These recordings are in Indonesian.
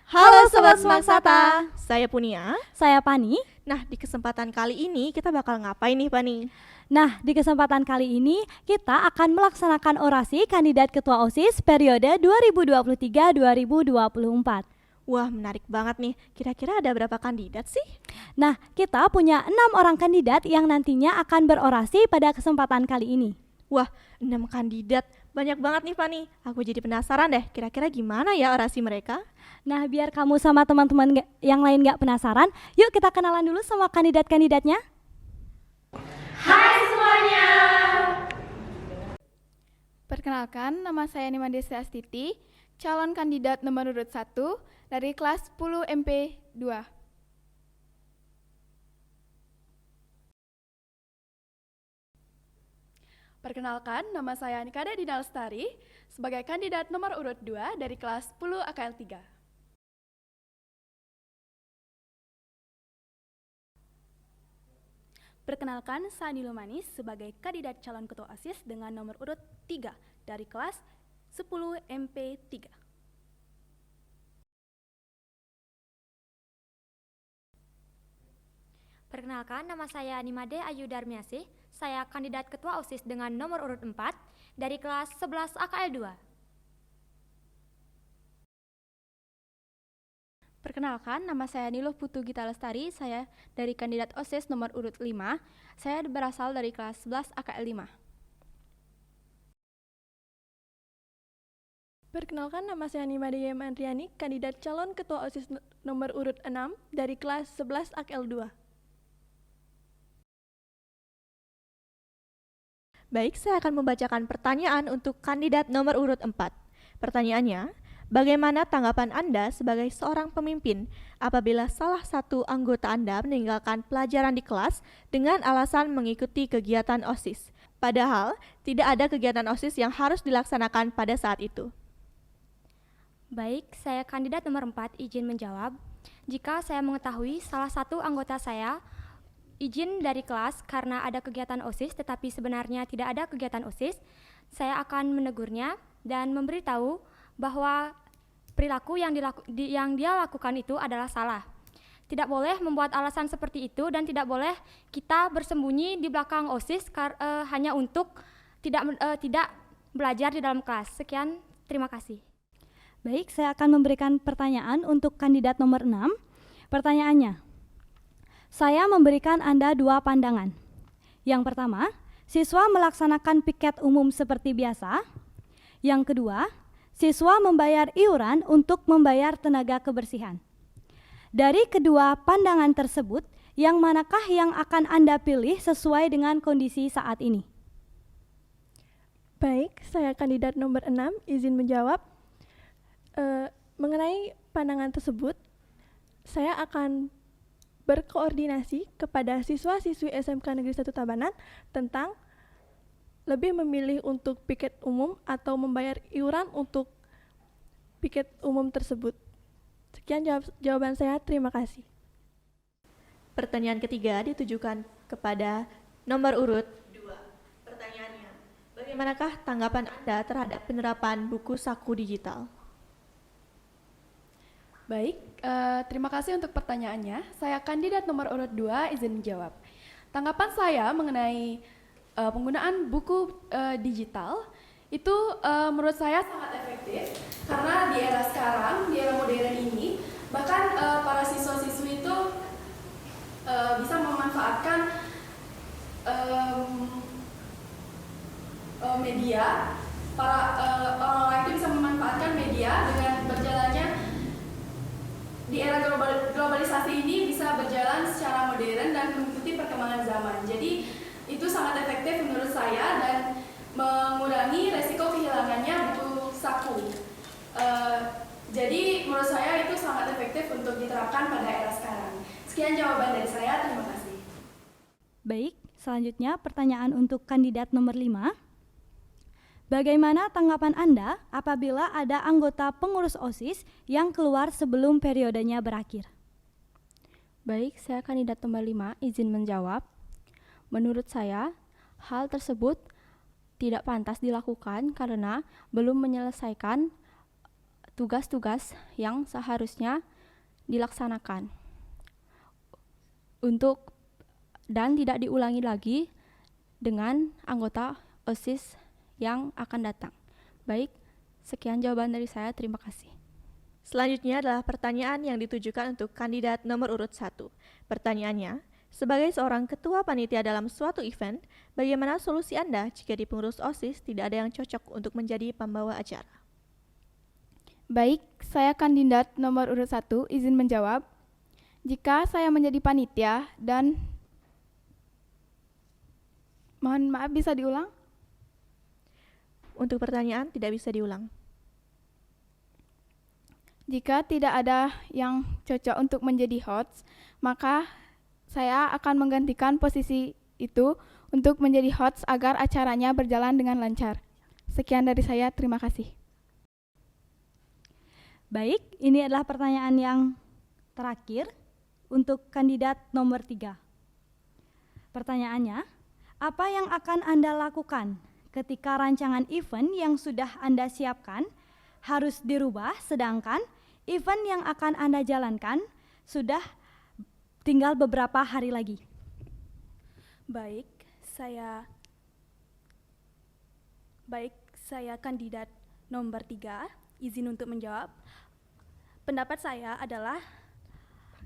Halo Sobat Smaksata, saya Punia. Saya Pani. Nah, di kesempatan kali ini kita bakal ngapain nih, Pani? Nah, di kesempatan kali ini kita akan melaksanakan orasi kandidat ketua OSIS periode 2023-2024. Wah, menarik banget nih. Kira-kira ada berapa kandidat sih? Nah, kita punya 6 orang kandidat yang nantinya akan berorasi pada kesempatan kali ini. Wah, 6 kandidat. Banyak banget nih, Pani. Aku jadi penasaran deh, kira-kira gimana ya orasi mereka? Nah, biar kamu sama teman-teman yang lain gak penasaran, yuk kita kenalan dulu sama kandidat-kandidatnya. Hai semuanya. Perkenalkan, nama saya Nima Desi Astiti, calon kandidat nomor urut 1 dari kelas 10 MP2. Perkenalkan, nama saya Nikada Dina Lestari sebagai kandidat nomor urut 2 dari kelas 10 AKL 3. Perkenalkan, saya Nilu Manis sebagai kandidat calon ketua OSIS dengan nomor urut 3 dari kelas 10 MP3. Perkenalkan, nama saya Nimade Ayu Darmiasih. Saya kandidat ketua OSIS dengan nomor urut 4 dari kelas 11 AKL 2. Perkenalkan, nama saya Niluh Putu Gita Lestari, saya dari kandidat OSIS nomor urut 5, saya berasal dari kelas 11 AKL 5. Perkenalkan, nama saya Nimade Yem Andriani, kandidat calon ketua OSIS nomor urut 6 dari kelas 11 AKL 2. Baik, saya akan membacakan pertanyaan untuk kandidat nomor urut 4. Pertanyaannya, bagaimana tanggapan Anda sebagai seorang pemimpin apabila salah satu anggota Anda meninggalkan pelajaran di kelas dengan alasan mengikuti kegiatan OSIS, padahal tidak ada kegiatan OSIS yang harus dilaksanakan pada saat itu? Baik, saya kandidat nomor 4 izin menjawab. Jika saya mengetahui salah satu anggota saya izin dari kelas karena ada kegiatan OSIS tetapi sebenarnya tidak ada kegiatan OSIS, saya akan menegurnya dan memberitahu bahwa perilaku yang dia lakukan itu adalah salah. Tidak boleh membuat alasan seperti itu dan tidak boleh kita bersembunyi di belakang OSIS hanya untuk tidak belajar di dalam kelas. Sekian, terima kasih. Baik, saya akan memberikan pertanyaan untuk kandidat nomor 6. Pertanyaannya, saya memberikan Anda 2 pandangan. Yang pertama, siswa melaksanakan piket umum seperti biasa. Yang kedua, siswa membayar iuran untuk membayar tenaga kebersihan. Dari kedua pandangan tersebut, yang manakah yang akan Anda pilih sesuai dengan kondisi saat ini? Baik, saya kandidat nomor 6, izin menjawab. Mengenai pandangan tersebut, saya akan berkoordinasi kepada siswa-siswi SMK Negeri 1 Tabanan tentang lebih memilih untuk piket umum atau membayar iuran untuk piket umum tersebut. Sekian jawaban saya, terima kasih. Pertanyaan ketiga ditujukan kepada nomor urut 2. Pertanyaannya, bagaimanakah tanggapan Anda terhadap penerapan buku saku digital? Baik, terima kasih untuk pertanyaannya. Saya kandidat nomor urut 2 izin menjawab. Tanggapan saya mengenai penggunaan buku digital itu menurut saya sangat efektif karena di era sekarang, di era modern ini, bahkan para siswa-siswi itu bisa memanfaatkan media. Orang-orang itu bisa memanfaatkan media dengan berjalannya di era globalisasi ini bisa berjalan secara modern dan mengikuti perkembangan zaman. Jadi itu sangat efektif menurut saya dan mengurangi resiko kehilangannya buku saku. Jadi menurut saya itu sangat efektif untuk diterapkan pada era sekarang. Sekian jawaban dari saya, terima kasih. Baik, selanjutnya pertanyaan untuk kandidat nomor 5. Bagaimana tanggapan Anda apabila ada anggota pengurus OSIS yang keluar sebelum periodenya berakhir? Baik, saya kandidat nomor 5, izin menjawab. Menurut saya, hal tersebut tidak pantas dilakukan karena belum menyelesaikan tugas-tugas yang seharusnya dilaksanakan dan tidak diulangi lagi dengan anggota OSIS yang akan datang. Baik, sekian jawaban dari saya. Terima kasih. Selanjutnya adalah pertanyaan yang ditujukan untuk kandidat nomor urut 1. Pertanyaannya, sebagai seorang ketua panitia dalam suatu event, bagaimana solusi Anda jika di pengurus OSIS tidak ada yang cocok untuk menjadi pembawa acara? Baik, saya kandidat nomor urut 1 izin menjawab. Jika saya menjadi panitia dan mohon maaf bisa diulang? Untuk pertanyaan tidak bisa diulang. Jika tidak ada yang cocok untuk menjadi host, maka saya akan menggantikan posisi itu untuk menjadi host agar acaranya berjalan dengan lancar. Sekian dari saya, terima kasih. Baik, ini adalah pertanyaan yang terakhir untuk kandidat nomor 3. Pertanyaannya, apa yang akan Anda lakukan ketika rancangan event yang sudah Anda siapkan harus dirubah, sedangkan event yang akan Anda jalankan sudah tinggal beberapa hari lagi? Baik, saya kandidat nomor 3, izin untuk menjawab. Pendapat saya adalah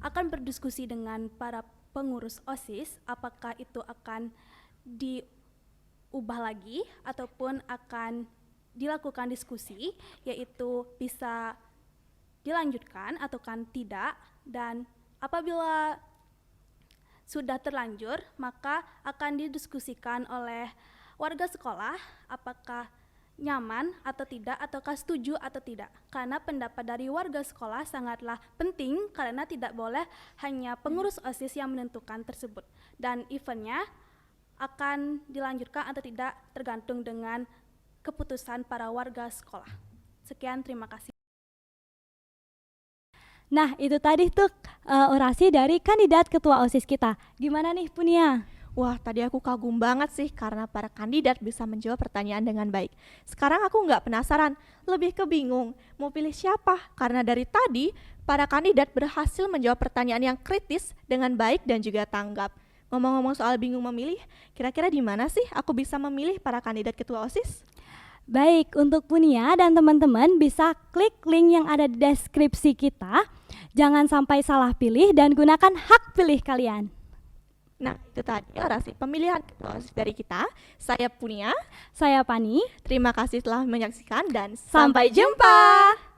akan berdiskusi dengan para pengurus OSIS apakah itu akan diubah lagi ataupun akan dilakukan diskusi, yaitu bisa dilanjutkan atau kan tidak, dan apabila sudah terlanjur maka akan didiskusikan oleh warga sekolah apakah nyaman atau tidak, ataukah setuju atau tidak, karena pendapat dari warga sekolah sangatlah penting karena tidak boleh hanya pengurus OSIS yang menentukan tersebut, dan eventnya akan dilanjutkan atau tidak tergantung dengan keputusan para warga sekolah. Sekian, terima kasih. Nah, itu tadi tuh orasi dari kandidat ketua OSIS kita. Gimana nih Punia? Wah, tadi aku kagum banget sih karena para kandidat bisa menjawab pertanyaan dengan baik. Sekarang aku nggak penasaran, lebih ke bingung mau pilih siapa. Karena dari tadi, para kandidat berhasil menjawab pertanyaan yang kritis dengan baik dan juga tanggap. Ngomong-ngomong soal bingung memilih, kira-kira di mana sih aku bisa memilih para kandidat ketua OSIS? Baik, untuk Punia dan teman-teman bisa klik link yang ada di deskripsi kita. Jangan sampai salah pilih dan gunakan hak pilih kalian. Nah, itu tadi orasi pemilihan ketua OSIS dari kita. Saya Punia. Saya Pani. Terima kasih telah menyaksikan dan Sampai jumpa.